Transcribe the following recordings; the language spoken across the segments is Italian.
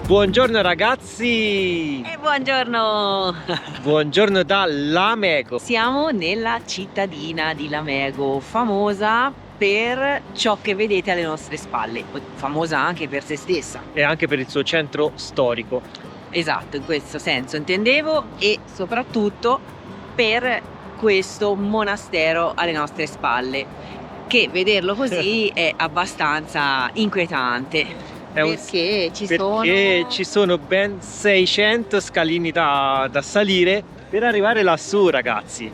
Buongiorno ragazzi! E buongiorno! Buongiorno da Lamego. Siamo nella cittadina di Lamego, famosa per ciò che vedete alle nostre spalle, famosa anche per se stessa. E anche per il suo centro storico. Esatto, in questo senso intendevo, e soprattutto per questo monastero alle nostre spalle, che vederlo così è abbastanza inquietante. Perché ci sono ben 600 scalini da salire per arrivare lassù, ragazzi.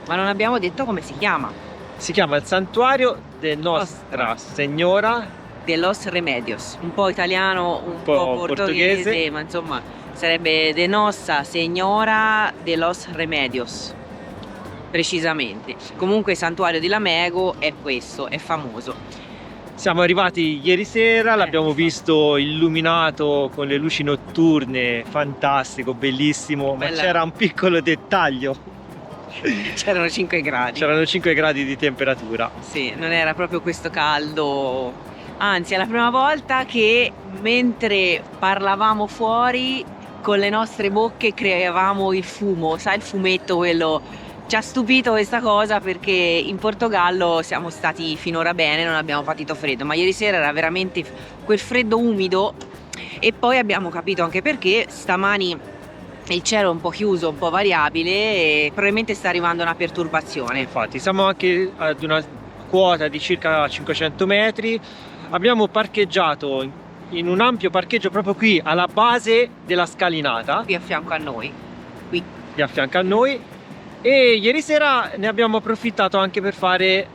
Ma non abbiamo detto come si chiama. Si chiama il santuario di Nostra Signora de los Remedios, un po' italiano, un po' portoghese, ma insomma sarebbe de Nossa Signora de los Remedios, precisamente. Comunque il santuario di Lamego è questo, è famoso. Siamo arrivati ieri sera, l'abbiamo visto illuminato con le luci notturne, fantastico, bellissimo, ma c'era un piccolo dettaglio. C'erano 5 gradi. C'erano 5 gradi di temperatura. Sì, non era proprio questo caldo. Anzi, è la prima volta che mentre parlavamo fuori con le nostre bocche creavamo il fumo, sai, il fumetto quello. Ci ha stupito questa cosa perché in Portogallo siamo stati finora bene, non abbiamo patito freddo, ma ieri sera era veramente quel freddo umido, e poi abbiamo capito anche perché stamani il cielo è un po' chiuso, un po' variabile, e probabilmente sta arrivando una perturbazione. Infatti siamo anche ad una quota di circa 500 metri, abbiamo parcheggiato in un ampio parcheggio proprio qui alla base della scalinata. Qui a fianco a noi. Qui a fianco a noi. E ieri sera ne abbiamo approfittato anche per fare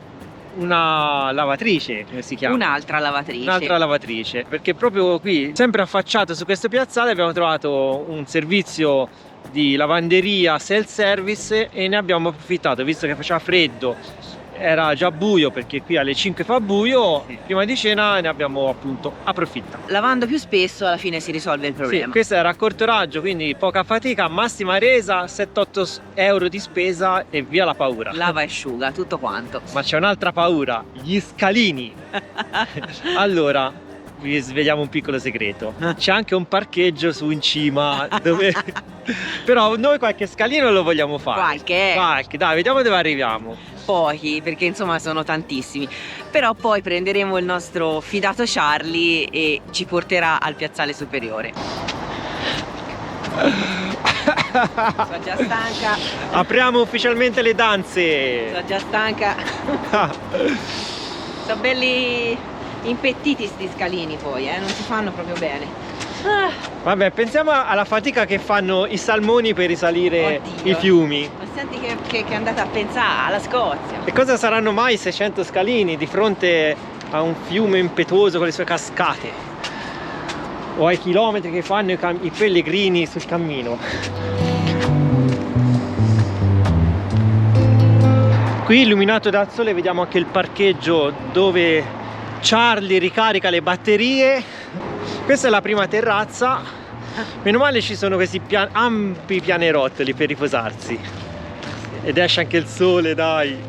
una lavatrice, come si chiama? Un'altra lavatrice. Un'altra lavatrice, perché proprio qui, sempre affacciato su questo piazzale, abbiamo trovato un servizio di lavanderia self-service e ne abbiamo approfittato, visto che faceva freddo. Era già buio, perché qui alle 5 fa buio, prima di cena ne abbiamo appunto approfittato. Lavando più spesso alla fine si risolve il problema. Sì, questo era a corto raggio, quindi poca fatica, massima resa, 7-8 euro di spesa e via la paura. Lava e asciuga, tutto quanto. Ma c'è un'altra paura, gli scalini. Allora, vi sveliamo un piccolo segreto. C'è anche un parcheggio su in cima dove... Però noi qualche scalino lo vogliamo fare. Qualche, dai, vediamo dove arriviamo. Pochi, perché insomma sono tantissimi, però poi prenderemo il nostro fidato Charlie e ci porterà al piazzale superiore. Sono già stanca. Apriamo ufficialmente le danze. Sono già stanca. Sono belli impettiti sti scalini poi, non si fanno proprio bene. Vabbè, pensiamo alla fatica che fanno i salmoni per risalire i fiumi. Ma senti che è andata a pensare alla Scozia. E cosa saranno mai 600 scalini di fronte a un fiume impetuoso con le sue cascate? O ai chilometri che fanno i pellegrini sul cammino. Qui, illuminato dal sole, vediamo anche il parcheggio dove Charlie ricarica le batterie. Questa è la prima terrazza. Meno male ci sono questi ampi pianerottoli per riposarsi. Ed esce anche il sole, dai.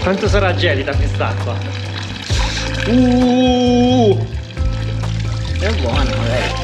Quanto sarà gelida quest'acqua? È buona, magari.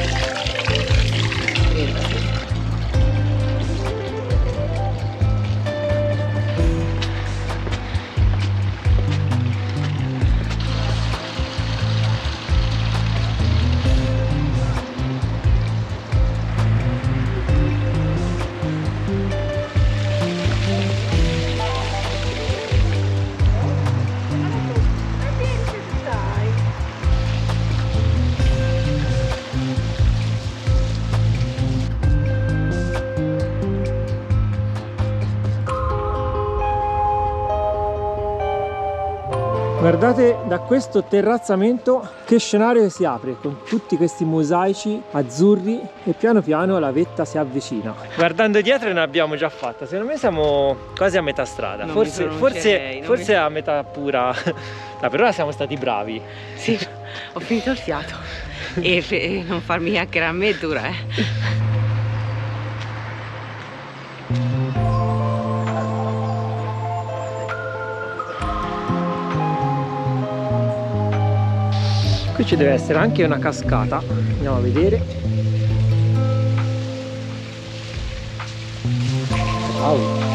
Guardate da questo terrazzamento che scenario si apre, con tutti questi mosaici azzurri, e piano piano la vetta si avvicina. Guardando dietro ne abbiamo già fatta, secondo me siamo quasi a metà strada, forse a metà pura. No, per ora siamo stati bravi. Sì, ho finito il fiato e non farmi chiacchierare a me è dura, Qui ci deve essere anche una cascata, andiamo a vedere. Wow.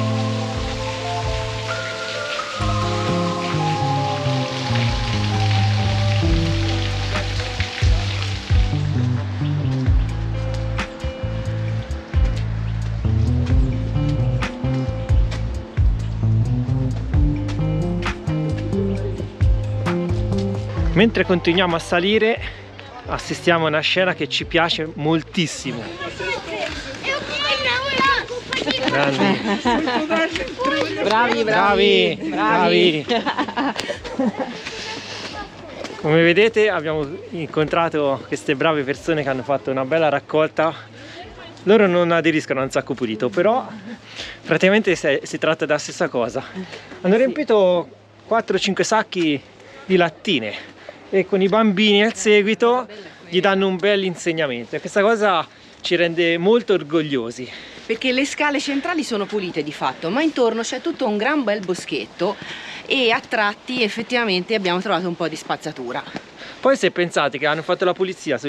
Mentre continuiamo a salire, assistiamo a una scena che ci piace moltissimo. Grandi. Bravi. Come vedete abbiamo incontrato queste brave persone che hanno fatto una bella raccolta. Loro non aderiscono a un sacco pulito, però praticamente si tratta della stessa cosa. Hanno riempito 4-5 sacchi di lattine e con i bambini al seguito gli danno un bel insegnamento, e questa cosa ci rende molto orgogliosi. Perché le scale centrali sono pulite di fatto, ma intorno c'è tutto un gran bel boschetto e a tratti effettivamente abbiamo trovato un po' di spazzatura. Poi se pensate che hanno fatto la pulizia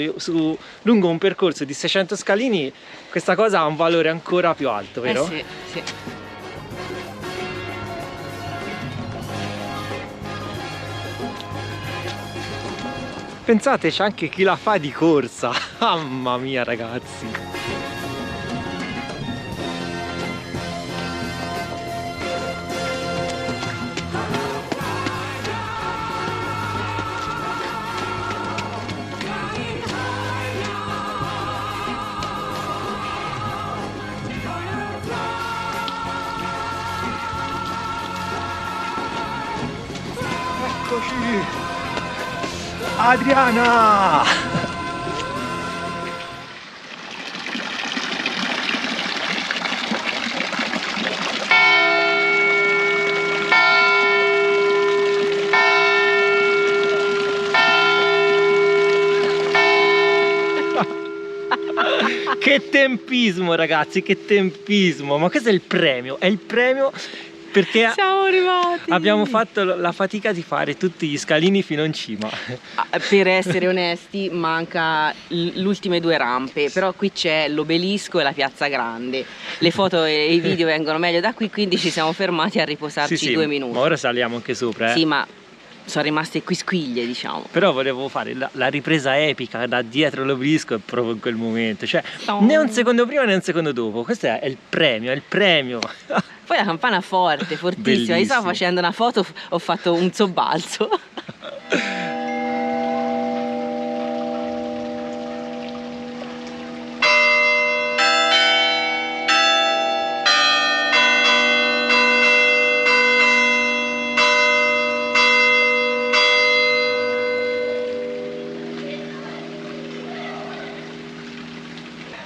lungo un percorso di 600 scalini, questa cosa ha un valore ancora più alto, vero? Sì, sì. Pensate, c'è anche chi la fa di corsa. Mamma mia ragazzi. Eccoci! Adriana! Che tempismo ragazzi, che tempismo! Ma questo è il premio perché siamo arrivati! Abbiamo fatto la fatica di fare tutti gli scalini fino in cima. Per essere onesti manca le ultime 2 rampe, però qui c'è l'obelisco e la piazza grande. Le foto e i video vengono meglio da qui, quindi ci siamo fermati a riposarci sì, 2 minuti. Ma ora saliamo anche sopra, Sì, ma sono rimaste quisquiglie, diciamo. Però volevo fare la ripresa epica da dietro l'obelisco, proprio in quel momento, cioè né un secondo prima né un secondo dopo. Questo è il premio, è il premio. Poi la campana forte, fortissima. Bellissimo. Io stavo facendo una foto, ho fatto un sobbalzo.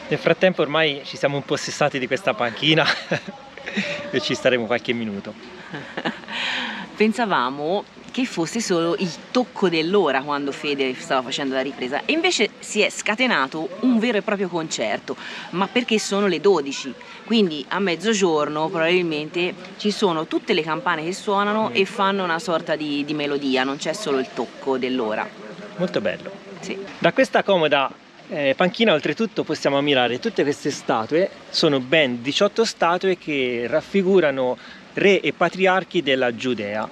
Nel frattempo ormai ci siamo un po' sessati di questa panchina e ci staremo qualche minuto. Pensavamo che fosse solo il tocco dell'ora quando Fede stava facendo la ripresa, e invece si è scatenato un vero e proprio concerto, ma perché sono le 12, quindi a mezzogiorno probabilmente ci sono tutte le campane che suonano e fanno una sorta di melodia, non c'è solo il tocco dell'ora. Molto bello. Sì. Da questa comoda panchina oltretutto possiamo ammirare tutte queste statue. Sono ben 18 statue che raffigurano re e patriarchi della Giudea,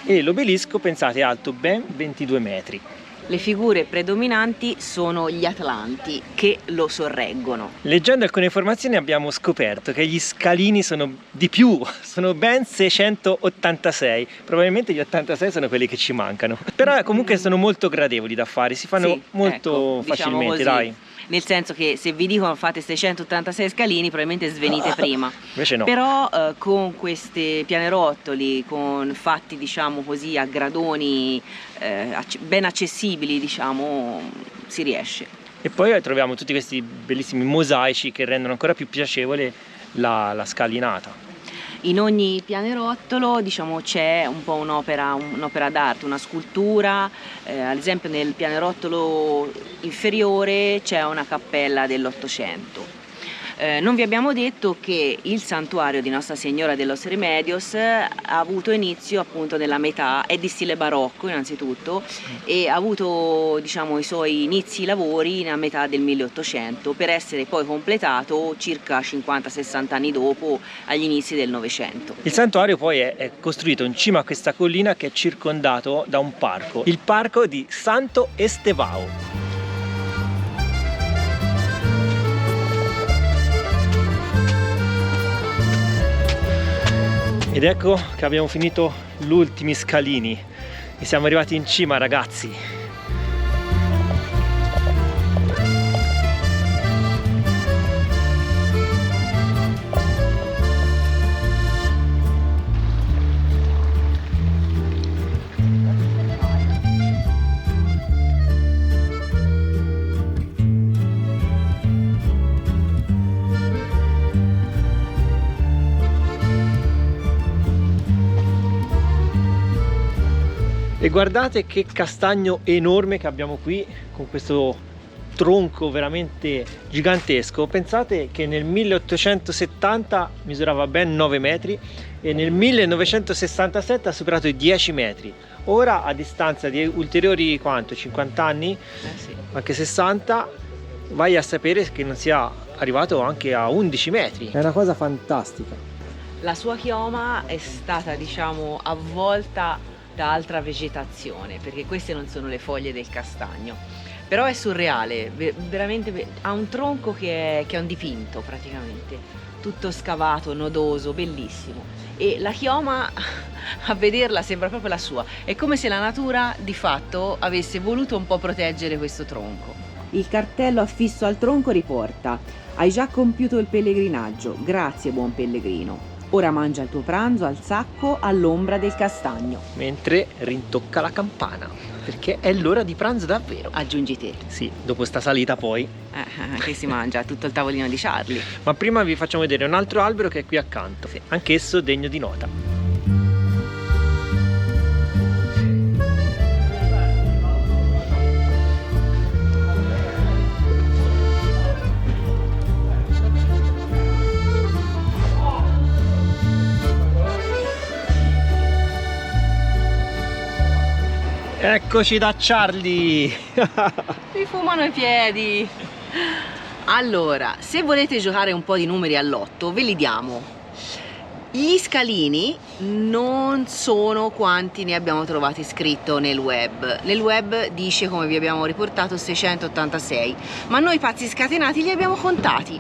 e l'obelisco, pensate, è alto ben 22 metri. Le figure predominanti sono gli Atlanti che lo sorreggono. Leggendo alcune informazioni abbiamo scoperto che gli scalini sono di più, sono ben 686, probabilmente gli 86 sono quelli che ci mancano, però comunque sono molto gradevoli da fare, si fanno Sì, molto ecco, diciamo facilmente, così. dai. nel senso che se vi dicono fate 686 scalini probabilmente svenite prima. Invece no. Però con questi pianerottoli, fatti diciamo così a gradoni ben accessibili, diciamo, si riesce. E poi troviamo tutti questi bellissimi mosaici che rendono ancora più piacevole la scalinata. In ogni pianerottolo, diciamo, c'è un po' un'opera d'arte, una scultura. Ad esempio nel pianerottolo inferiore c'è una cappella dell'Ottocento. Non vi abbiamo detto che il santuario di Nostra Signora de los Remedios ha avuto inizio appunto nella metà, è di stile barocco innanzitutto, e ha avuto, diciamo, i suoi inizi lavori nella metà del 1800 per essere poi completato circa 50-60 anni dopo, agli inizi del Novecento. Il santuario poi è costruito in cima a questa collina che è circondato da un parco, il parco di Santo Estevao. Ed ecco che abbiamo finito gli ultimi scalini e siamo arrivati in cima, ragazzi. E guardate che castagno enorme che abbiamo qui, con questo tronco veramente gigantesco. Pensate che nel 1870 misurava ben 9 metri e nel 1967 ha superato i 10 metri. Ora, a distanza di ulteriori quanto? 50 anni? Sì. Anche 60, vai a sapere che non sia arrivato anche a 11 metri. È una cosa fantastica. La sua chioma è stata, diciamo, avvolta da altra vegetazione, perché queste non sono le foglie del castagno, però è surreale, veramente ha un tronco che è un dipinto praticamente, tutto scavato, nodoso, bellissimo, e la chioma a vederla sembra proprio la sua, è come se la natura di fatto avesse voluto un po' proteggere questo tronco. Il cartello affisso al tronco riporta: hai già compiuto il pellegrinaggio, grazie buon pellegrino. Ora mangia il tuo pranzo al sacco all'ombra del castagno. Mentre rintocca la campana, perché è l'ora di pranzo davvero. Aggiungi te. Sì, dopo sta salita poi. Che si mangia tutto il tavolino di Charlie. Ma prima vi facciamo vedere un altro albero che è qui accanto, sì. Anch'esso degno di nota. Eccoci da Charlie! Mi fumano i piedi! Allora, se volete giocare un po' di numeri all'otto, ve li diamo. Gli scalini non sono quanti ne abbiamo trovati scritto nel web. Nel web dice, come vi abbiamo riportato, 686, ma noi pazzi scatenati li abbiamo contati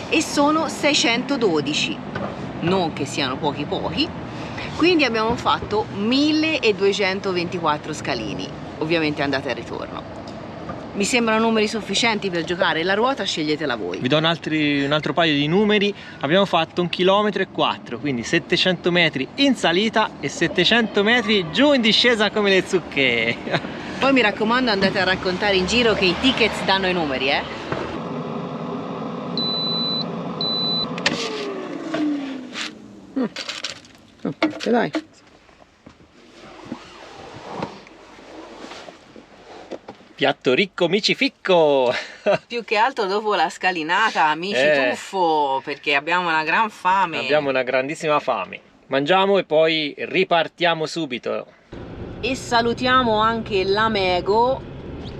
e sono 612. Non che siano pochi. Quindi abbiamo fatto 1224 scalini, ovviamente andate e ritorno. Mi sembrano numeri sufficienti per giocare, la ruota sceglietela voi. Vi do un altro paio di numeri. Abbiamo fatto 1,4 km, quindi 700 metri in salita e 700 metri giù in discesa come le zucche. Poi mi raccomando, andate a raccontare in giro che i tickets danno i numeri, dai. Piatto ricco, mici ficco! Più che altro dopo la scalinata, mici tuffo, perché abbiamo una gran fame. Abbiamo una grandissima fame. Mangiamo e poi ripartiamo subito. E salutiamo anche l'Amego,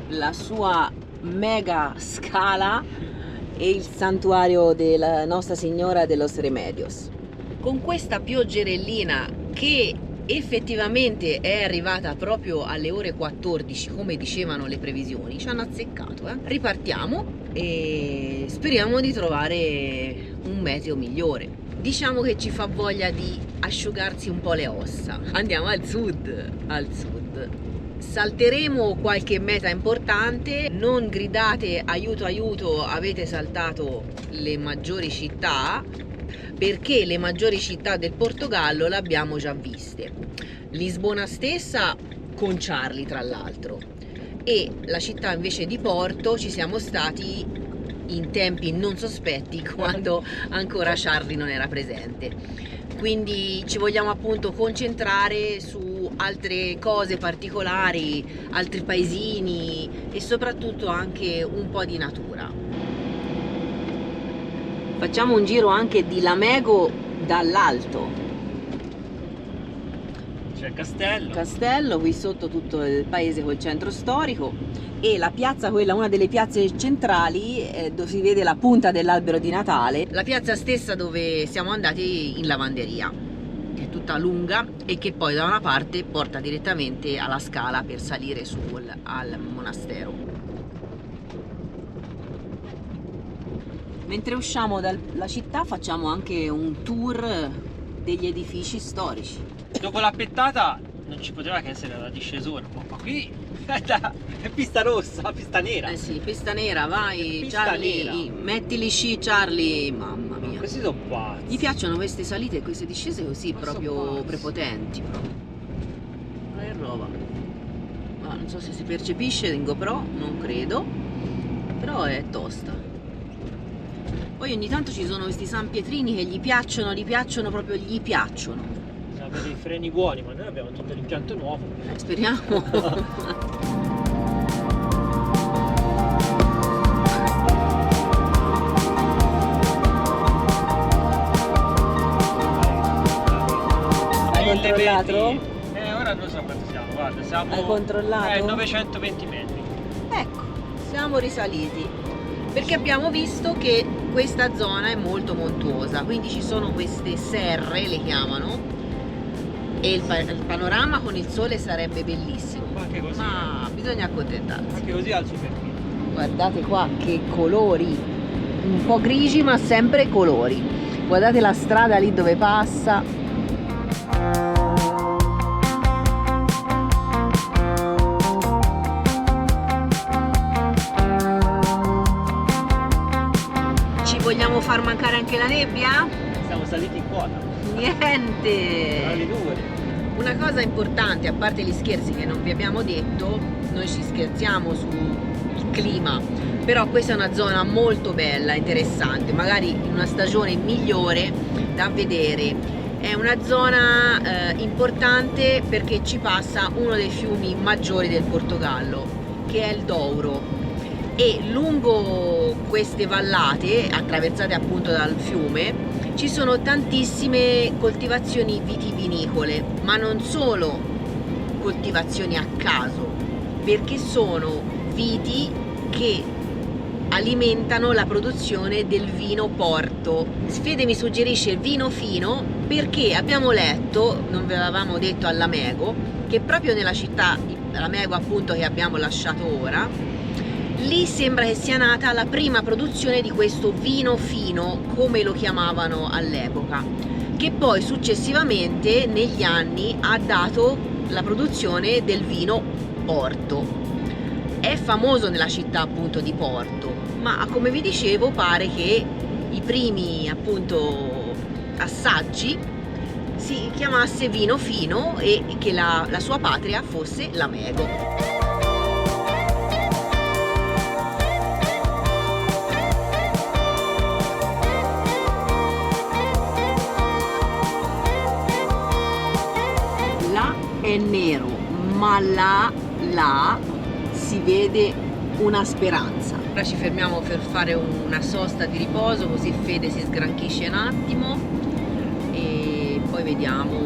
la sua mega scala e il santuario della Nostra Signora de los Remedios. Con questa pioggerellina che effettivamente è arrivata proprio alle ore 14, come dicevano le previsioni, ci hanno azzeccato. Ripartiamo e speriamo di trovare un meteo migliore. Diciamo che ci fa voglia di asciugarsi un po' le ossa. Andiamo al sud, al sud. salteremo qualche meta importante, non gridate aiuto aiuto, avete saltato le maggiori città, perché le maggiori città del Portogallo le abbiamo già viste. Lisbona stessa con Charlie tra l'altro, e la città invece di Porto ci siamo stati in tempi non sospetti, quando ancora Charlie non era presente. Quindi ci vogliamo appunto concentrare su altre cose particolari, altri paesini e soprattutto anche un po' di natura. Facciamo un giro anche di Lamego dall'alto. C'è il castello. Castello, qui sotto tutto il paese col centro storico, e la piazza, quella una delle piazze centrali, dove si vede la punta dell'albero di Natale, la piazza stessa dove siamo andati in lavanderia, che è tutta lunga e che poi da una parte porta direttamente alla scala per salire su al monastero. Mentre usciamo dalla città facciamo anche un tour degli edifici storici. Dopo la pettata non ci poteva che essere la discesura, ma qui è pista rossa, pista nera. Eh sì, pista nera, vai Pista Charlie, nera. mettili sci Charlie, mamma mia. Questi sono pazzi. Gli piacciono queste salite e queste discese così, Ma proprio sono pazzi. prepotenti proprio. Che roba. Ma non so se si percepisce in GoPro, non credo, però è tosta. Poi ogni tanto ci sono questi sanpietrini che gli piacciono, proprio gli piacciono. Avere i freni buoni, ma noi abbiamo tutto l'impianto nuovo. Speriamo. Hai controllato? Ora non so quanto siamo, guarda, siamo... Hai controllato? 920 metri. Ecco, siamo risaliti perché abbiamo visto che questa zona è molto montuosa, quindi ci sono queste serre, le chiamano, e il panorama con il sole sarebbe bellissimo, Ma anche così. ma bisogna accontentarsi. Anche così al superficie. Guardate qua che colori, un po' grigi ma sempre colori. Guardate la strada lì dove passa. Ci vogliamo far mancare anche la nebbia? Siamo saliti in quota. Niente! Alle 2. Una cosa importante, a parte gli scherzi che non vi abbiamo detto, noi ci scherziamo sul clima, però questa è una zona molto bella, interessante, magari in una stagione migliore da vedere. È una zona importante perché ci passa uno dei fiumi maggiori del Portogallo, che è il Douro, e lungo queste vallate, attraversate appunto dal fiume, ci sono tantissime coltivazioni vitivinicole, ma non solo coltivazioni a caso, perché sono viti che alimentano la produzione del vino Porto. Fede mi suggerisce il vino fino perché abbiamo letto, non ve l'avevamo detto a Lamego, che proprio nella città di Lamego appunto che abbiamo lasciato ora, lì sembra che sia nata la prima produzione di questo vino fino, come lo chiamavano all'epoca, che poi successivamente negli anni ha dato la produzione del vino Porto. È famoso nella città appunto di Porto, ma come vi dicevo pare che i primi appunto assaggi si chiamasse vino fino e che la sua patria fosse Lamego. È nero, ma là si vede una speranza. Ora ci fermiamo per fare una sosta di riposo, così Fede si sgranchisce un attimo e poi vediamo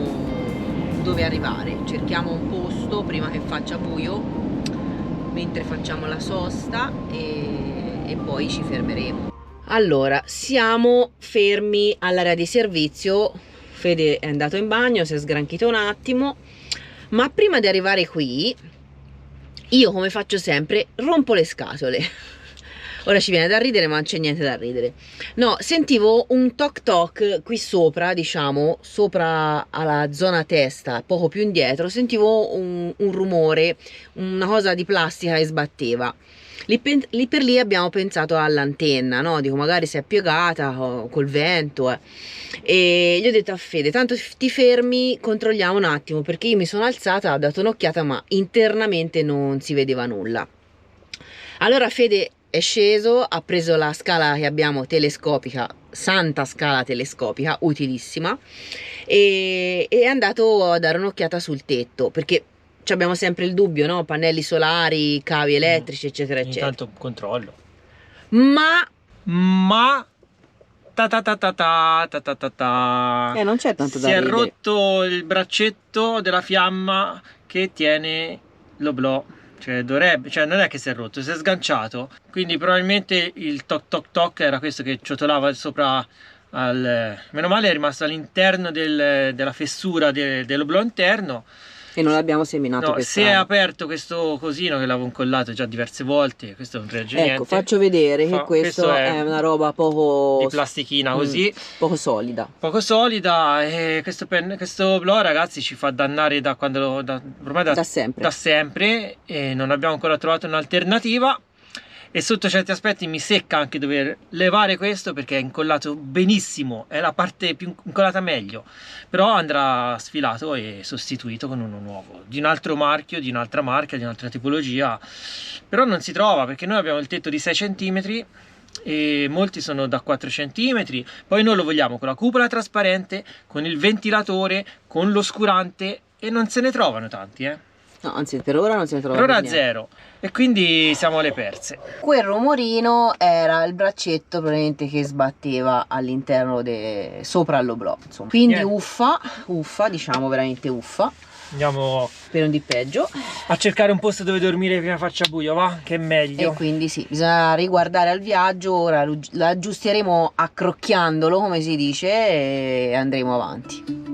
dove arrivare. Cerchiamo un posto prima che faccia buio mentre facciamo la sosta e poi ci fermeremo. Allora, siamo fermi all'area di servizio. Fede è andato in bagno, si è sgranchito un attimo. Ma prima di arrivare qui, io come faccio sempre rompo le scatole. Ora ci viene da ridere, ma non c'è niente da ridere. No, sentivo un toc toc qui sopra, diciamo, sopra alla zona testa, poco più indietro, sentivo un rumore, una cosa di plastica che sbatteva. Lì per lì abbiamo pensato all'antenna, no? Dico, magari si è piegata col vento. E gli ho detto a Fede, tanto ti fermi, controlliamo un attimo, perché io mi sono alzata, ho dato un'occhiata, ma internamente non si vedeva nulla. Allora Fede è sceso, ha preso la scala che abbiamo telescopica, santa scala telescopica, utilissima, e è andato a dare un'occhiata sul tetto, perché abbiamo sempre il dubbio, no? Pannelli solari, cavi elettrici, eccetera, eccetera. Intanto controllo. Ma ta ta ta ta ta ta ta ta ta. non c'è tanto da si è ridere. rotto il braccetto della fiamma che tiene l'oblò. Cioè non è che si è rotto, si è sganciato. Quindi probabilmente il toc toc toc era questo che ciotolava sopra meno male è rimasto all'interno della fessura dell'oblò interno. E non l'abbiamo seminato No, per se è strada. aperto questo cosino che l'avevo incollato già diverse volte, questo non reagge niente. Ecco, faccio vedere che questo è una roba poco di plastichina così, poco solida. poco solida, e questo blò, ragazzi, ci fa dannare ormai Da sempre. da sempre, e non abbiamo ancora trovato un'alternativa. E sotto certi aspetti mi secca anche dover levare questo, perché è incollato benissimo, è la parte più incollata meglio, però andrà sfilato e sostituito con uno nuovo, di un altro marchio, di un'altra marca, di un'altra tipologia. Però non si trova, perché noi abbiamo il tetto di 6 cm e molti sono da 4 cm, poi noi lo vogliamo con la cupola trasparente, con il ventilatore, con l'oscurante, e non se ne trovano tanti, No, anzi, per ora non se ne trova per ora per niente. zero, e quindi siamo alle perse. Quel rumorino era il braccetto probabilmente che sbatteva all'interno sopra all'oblò, insomma. Quindi Niente. uffa, diciamo veramente uffa, Andiamo per non di peggio. a cercare un posto dove dormire prima faccia buio, va? Che è meglio. E quindi sì, bisogna riguardare al viaggio, ora l'aggiusteremo accrocchiandolo, come si dice, e andremo avanti.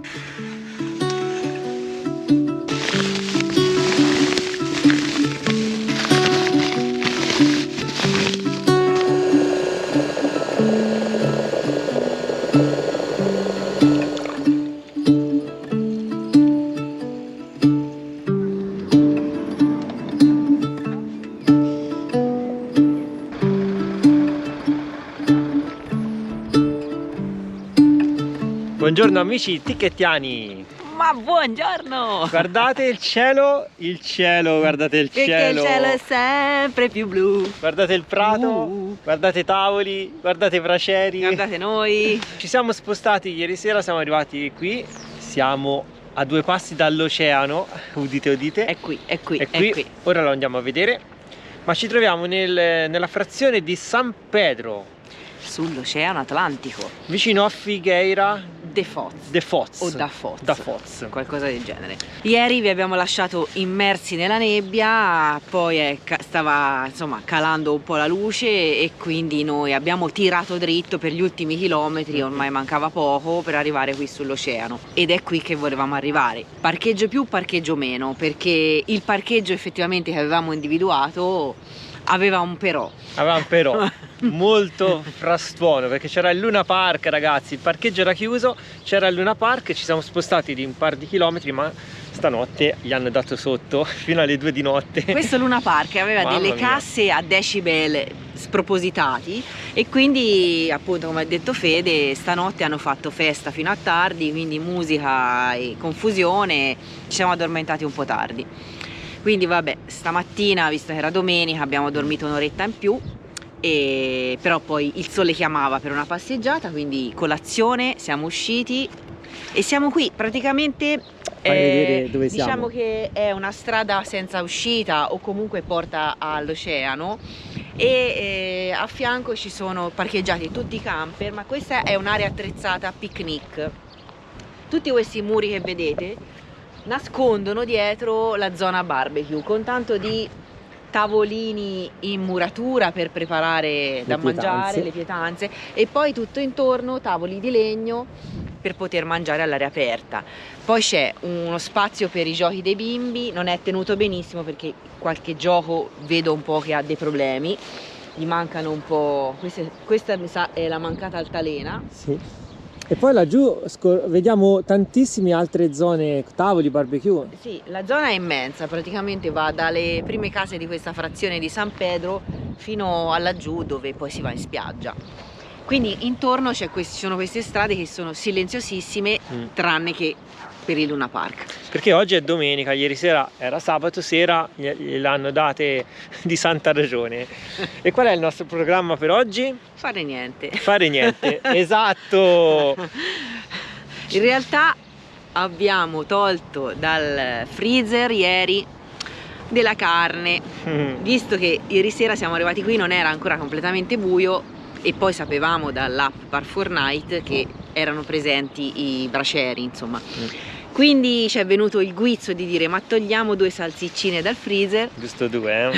Buongiorno amici tickettiani. Ma buongiorno! Guardate il cielo, guardate il Perché cielo. il cielo è sempre più blu. Guardate il prato, guardate i tavoli, guardate i bracieri. Guardate noi. Ci siamo spostati ieri sera, siamo arrivati qui, siamo a 2 passi dall'oceano, udite udite. È qui, è qui, È è qui. qui. Ora lo andiamo a vedere, ma ci troviamo nella frazione di San Pedro, Sull'Oceano Atlantico. vicino a Figueira De Foz. de Foz. O da Foz. Da Foz. Qualcosa del genere. Ieri vi abbiamo lasciato immersi nella nebbia, poi stava insomma calando un po' la luce e quindi noi abbiamo tirato dritto per gli ultimi chilometri, ormai mancava poco per arrivare qui sull'oceano, ed è qui che volevamo arrivare. Parcheggio più, parcheggio meno, perché il parcheggio effettivamente che avevamo individuato aveva un però. Avevamo però molto frastuono, perché c'era il Luna Park, ragazzi, il parcheggio era chiuso, c'era il Luna Park, ci siamo spostati di un par di chilometri, ma stanotte gli hanno dato sotto fino alle 2 di notte. Questo Luna Park aveva Mamma delle mia. casse a decibel spropositati e quindi, appunto, come ha detto Fede, stanotte hanno fatto festa fino a tardi, quindi musica e confusione, ci siamo addormentati un po' tardi. Quindi vabbè, stamattina, visto che era domenica, abbiamo dormito un'oretta in più, però poi il sole chiamava per una passeggiata, quindi colazione, siamo usciti e siamo qui praticamente. vedere dove diciamo siamo. che è una strada senza uscita o comunque porta all'oceano e a fianco ci sono parcheggiati tutti i camper, ma questa è un'area attrezzata a picnic. Tutti questi muri che vedete nascondono dietro la zona barbecue con tanto di tavolini in muratura per preparare da mangiare, le pietanze, e poi tutto intorno tavoli di legno per poter mangiare all'aria aperta. Poi c'è uno spazio per i giochi dei bimbi, non è tenuto benissimo perché qualche gioco vedo un po' che ha dei problemi, gli mancano un po', questa mi sa è la mancata altalena. Sì. E poi laggiù vediamo tantissime altre zone, tavoli, barbecue. Sì, la zona è immensa, praticamente va dalle prime case di questa frazione di San Pedro fino a laggiù dove poi si va in spiaggia. Quindi intorno ci sono queste strade che sono silenziosissime, tranne che per il Luna Park. Perché oggi è domenica, ieri sera era sabato sera, gliel'hanno date di santa ragione. E qual è il nostro programma per oggi? Fare niente. Fare niente, esatto! In realtà abbiamo tolto dal freezer ieri della carne, visto che ieri sera siamo arrivati qui, non era ancora completamente buio e poi sapevamo dall'app Par4Night che erano presenti i bracieri, insomma. Quindi ci è venuto il guizzo di dire ma togliamo 2 salsiccine dal freezer. Giusto 2,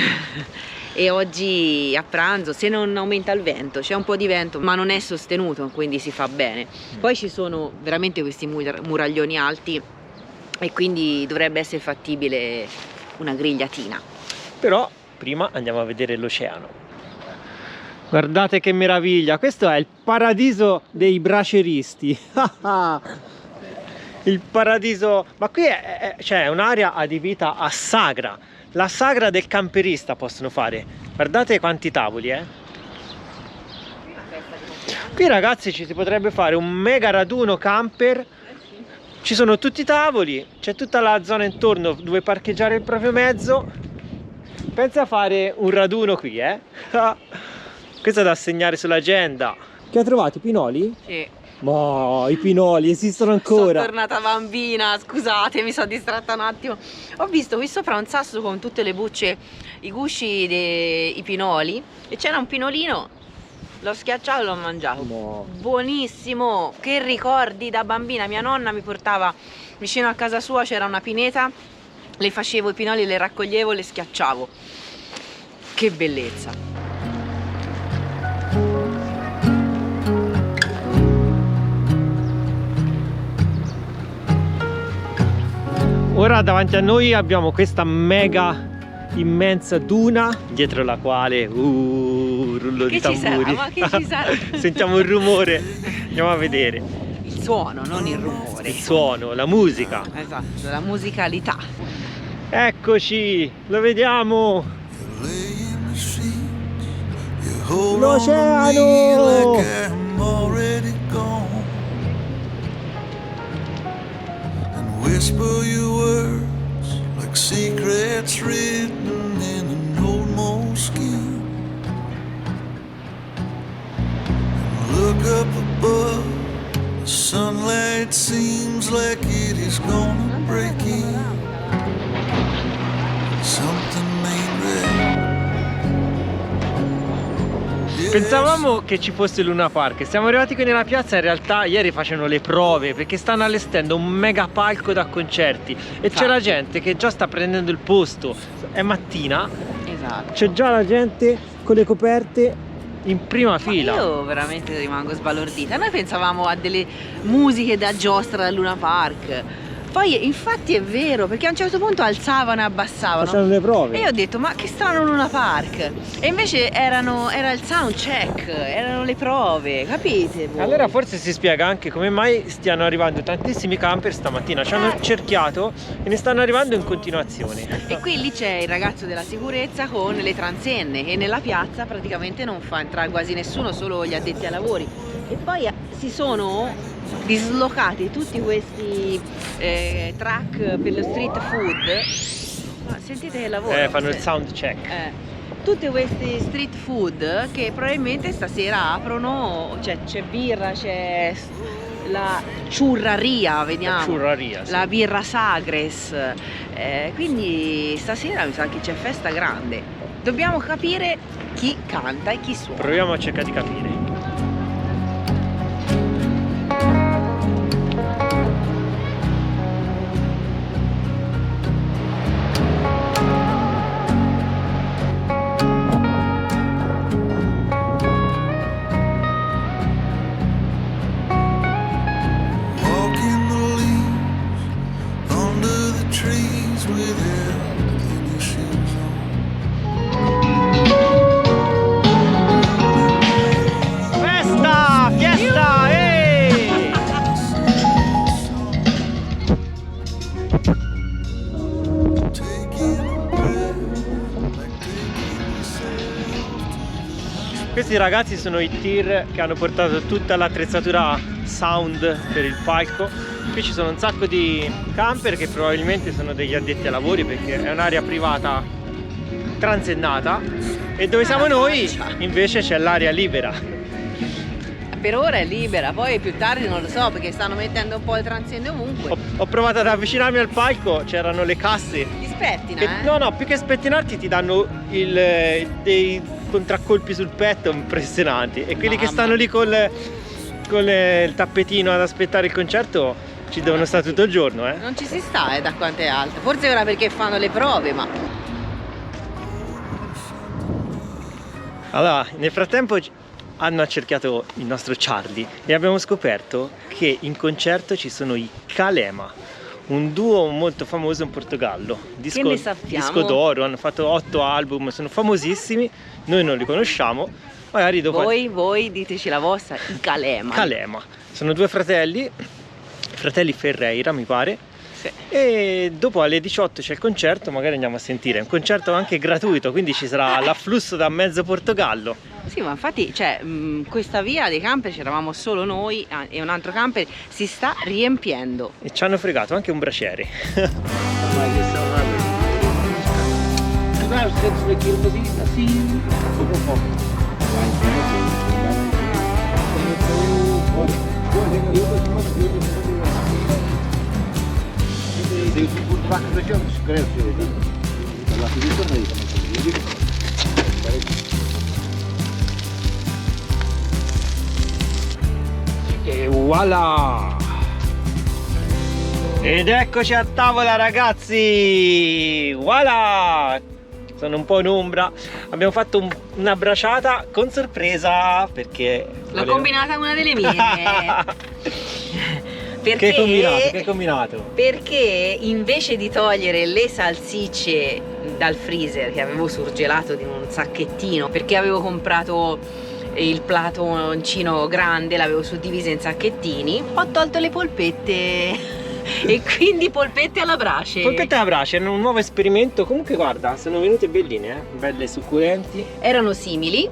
E oggi a pranzo, se non aumenta il vento, c'è un po' di vento ma non è sostenuto, quindi si fa bene. Poi ci sono veramente questi muraglioni alti e quindi dovrebbe essere fattibile una grigliatina. Però prima andiamo a vedere l'oceano. Guardate che meraviglia, questo è il paradiso dei braceristi. Il paradiso, ma qui c'è un'area adibita a sagra, la sagra del camperista possono fare. Guardate quanti tavoli, Qui ragazzi ci si potrebbe fare un mega raduno camper. Ci sono tutti i tavoli, c'è tutta la zona intorno dove parcheggiare il proprio mezzo. Pensa a fare un raduno qui, Questo è da segnare sull'agenda. Che ha trovato i pinoli? Sì. Ma i pinoli esistono ancora. Sono tornata bambina, scusate, mi sono distratta un attimo. Ho visto qui sopra un sasso con tutte le bucce, i gusci dei pinoli e c'era un pinolino, l'ho schiacciato e l'ho mangiato. No. Buonissimo, che ricordi da bambina. Mia nonna mi portava vicino a casa sua, c'era una pineta, le facevo i pinoli, le raccoglievo, le schiacciavo. Che bellezza. Ora davanti a noi abbiamo questa mega immensa duna dietro la quale rullo di tamburi. Ma che ci sarà? Sentiamo il rumore, andiamo a vedere Il suono, non il rumore. il suono, la musica. Esatto, la musicalità. Eccoci, lo vediamo, l'oceano. Whisper your words like secrets written in an old moleskin. Look up above, the sunlight seems like it is gonna break in. Something ain't right. Pensavamo che ci fosse Luna Park, siamo arrivati qui nella piazza, in realtà ieri facevano le prove perché stanno allestendo un mega palco da concerti e c'è la gente che già sta prendendo il posto, è mattina, Esatto. c'è già la gente con le coperte in prima fila. Io veramente rimango sbalordita. Noi pensavamo a delle musiche da giostra del Luna Park. Poi infatti è vero, perché a un certo punto alzavano e abbassavano. Facevano le prove. E io ho detto, ma che strano Luna Park. E invece era il sound check, erano le prove, capite voi? Allora forse si spiega anche come mai stiano arrivando tantissimi camper stamattina. Ci hanno cerchiato e ne stanno arrivando in continuazione. E qui lì c'è il ragazzo della sicurezza con le transenne che nella piazza praticamente non fa entrare quasi nessuno, solo gli addetti ai lavori. E poi si sono dislocati tutti questi truck per lo street food. Ma sentite che lavoro. Fanno il sound check. Tutti questi street food che probabilmente stasera aprono, cioè c'è birra, c'è la ciurraria, vediamo. La ciurraria, sì. La birra Sagres. Quindi stasera mi sa che c'è festa grande. Dobbiamo capire chi canta e chi suona. Proviamo a cercare di capire. Questi ragazzi sono i tir che hanno portato tutta l'attrezzatura sound per il palco. Qui ci sono un sacco di camper che probabilmente sono degli addetti ai lavori, perché è un'area privata transennata, e dove siamo noi invece c'è l'area libera. Per ora è libera, poi più tardi non lo so, perché stanno mettendo un po' le transenne ovunque. Ho provato ad avvicinarmi al palco, c'erano le casse. Ti spettina, Che, no, più che spettinarti ti danno dei contraccolpi sul petto impressionanti, e quelli che stanno lì con il tappetino ad aspettare il concerto ci devono stare tutto il giorno, eh. Non ci si sta, da quanto è alto. Forse ora perché fanno le prove, ma... Allora, nel frattempo hanno accerchiato il nostro Charlie e abbiamo scoperto che in concerto ci sono i Kalema, un duo molto famoso in Portogallo. Che ne sappiamo? Disco d'oro, hanno fatto 8 album, sono famosissimi, noi non li conosciamo. Magari dopo... Voi diteci la vostra, i Kalema. Kalema, sono due fratelli Ferreira mi pare. Sì. E dopo alle 18 c'è il concerto, magari andiamo a sentire. È un concerto anche gratuito, quindi ci sarà l'afflusso da mezzo Portogallo. Sì, ma infatti, cioè, questa via dei camper c'eravamo solo noi e un altro camper si sta riempiendo. E ci hanno fregato anche un braciere. E voilà! Ed eccoci a tavola, ragazzi! Voilà! Sono un po' in ombra. Abbiamo fatto una braciata con sorpresa, perché L'ho combinata una delle mie. Perché... Che hai combinato? Perché invece di togliere le salsicce dal freezer che avevo surgelato in un sacchettino, perché avevo comprato il platoncino grande, l'avevo suddivisa in sacchettini, ho tolto le polpette. E quindi polpette alla brace. Polpette alla brace, è un nuovo esperimento. Comunque guarda, sono venute belline, belle succulenti. Erano simili.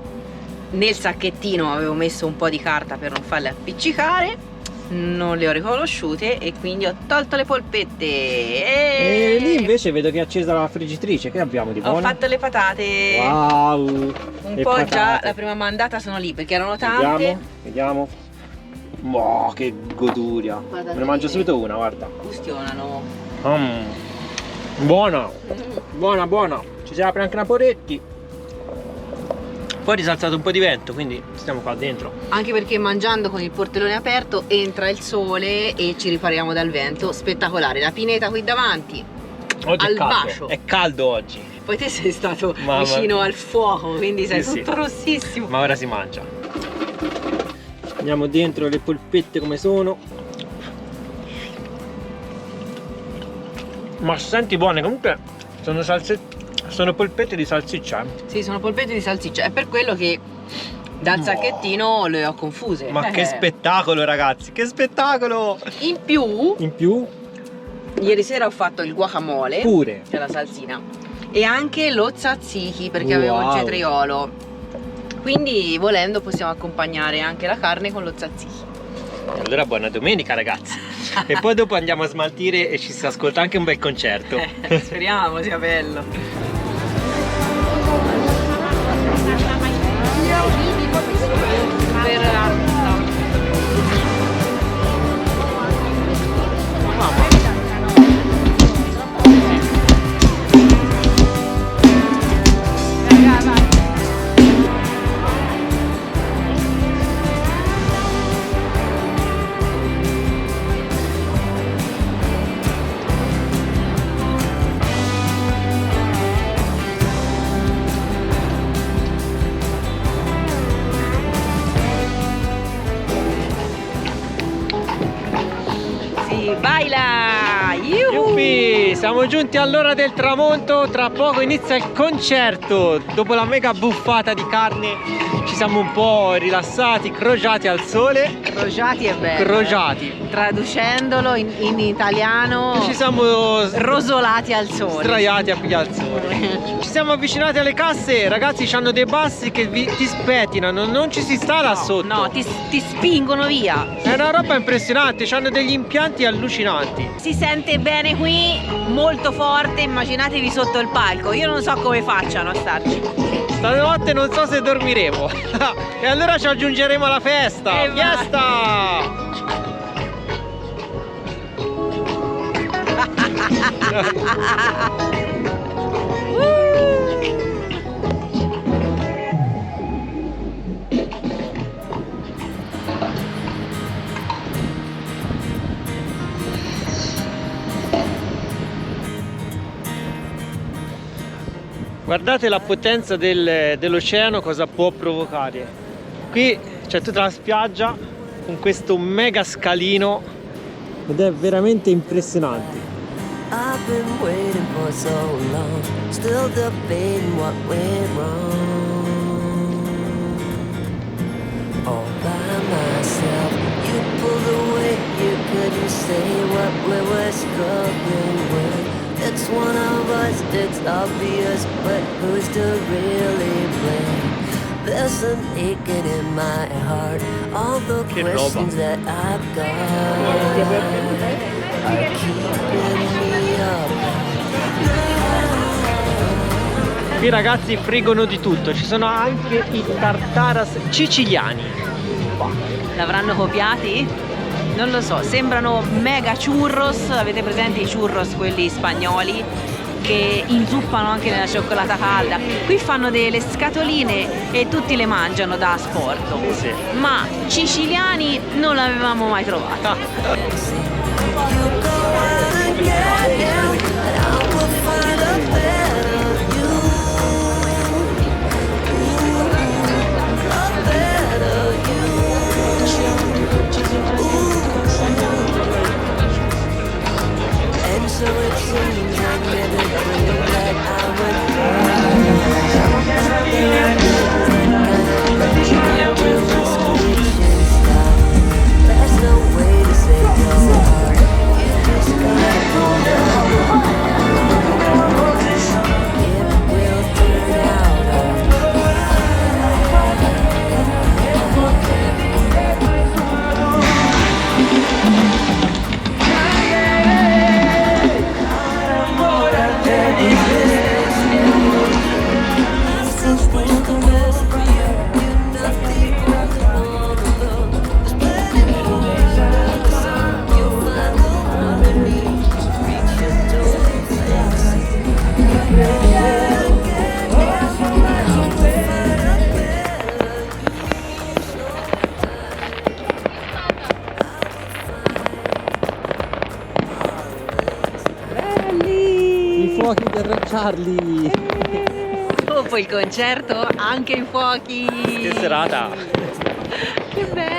Nel sacchettino avevo messo un po' di carta per non farle appiccicare. Non le ho riconosciute e quindi ho tolto le polpette. E lì invece vedo che è accesa la friggitrice. Che abbiamo di buono? Ho fatto le patate. Wow! Un le po' patate. già la prima mandata sono lì perché erano tante. Vediamo. Wow, che goduria. Guarda, Me ne mangio subito una, guarda. Gustionano. Buona. Buona. Ci si apre anche una Poretti. Poi è risalzato un po' di vento, quindi stiamo qua dentro. Anche perché mangiando con il portellone aperto entra il sole e ci ripariamo dal vento. Spettacolare. La pineta qui davanti. Oggi al è caldo. bacio. È caldo oggi. Poi te sei stato vicino al fuoco, quindi sei tutto rossissimo. Ma ora si mangia. Andiamo dentro le polpette come sono. Ma senti buone, comunque sono polpette di salsiccia. Sì, sono polpette di salsiccia. È per quello che dal sacchettino le ho confuse. Ma che spettacolo, ragazzi, che spettacolo! In più, ieri sera ho fatto il guacamole. Pure. C'è la salsina. E anche lo tzatziki perché avevo il cetriolo. Quindi volendo possiamo accompagnare anche la carne con lo tzatziki. Allora buona domenica, ragazzi. E poi dopo andiamo a smaltire e ci si ascolta anche un bel concerto. Speriamo sia bello. siamo giunti all'ora del tramonto, tra poco inizia il concerto. Dopo la mega buffata di carne ci siamo un po' rilassati, crociati al sole. Crociati è bello. Crociati. Traducendolo in italiano, Ci siamo rosolati al sole. sdraiati a pigliare il sole. Ci siamo avvicinati alle casse, ragazzi, hanno dei bassi che ti spettinano, non ci si sta là sotto. No, ti spingono via. È una roba impressionante, hanno degli impianti allucinanti. Si sente bene qui, molto forte, immaginatevi sotto il palco. Io non so come facciano a starci. Stanotte non so se dormiremo. E allora ci aggiungeremo alla festa. vai. Fiesta! Guardate la potenza dell'oceano, cosa può provocare. Qui c'è tutta la spiaggia con questo mega scalino ed è veramente impressionante. I've been waiting for so long, still debating what went wrong. All by myself, you pulled away, you couldn't say what we were struggling with. It's one of us, it's obvious, but who's to really blame? There's an aching in my heart, all the questions that I've got are keeping me up. Qui ragazzi friggono di tutto, ci sono anche i tartaras siciliani. L'avranno copiati? Non lo so, sembrano mega churros. Avete presente i churros, quelli spagnoli, che inzuppano anche nella cioccolata calda? Qui fanno delle scatoline e tutti le mangiano da asporto. Sì. Ma siciliani non l'avevamo mai trovata. So it seems I never dreamed that I would. There's no way to say no. You just gotta pull down. It will turn out. I fuochi del Re Charlie. Dopo il concerto anche i fuochi. Che serata! Che bello!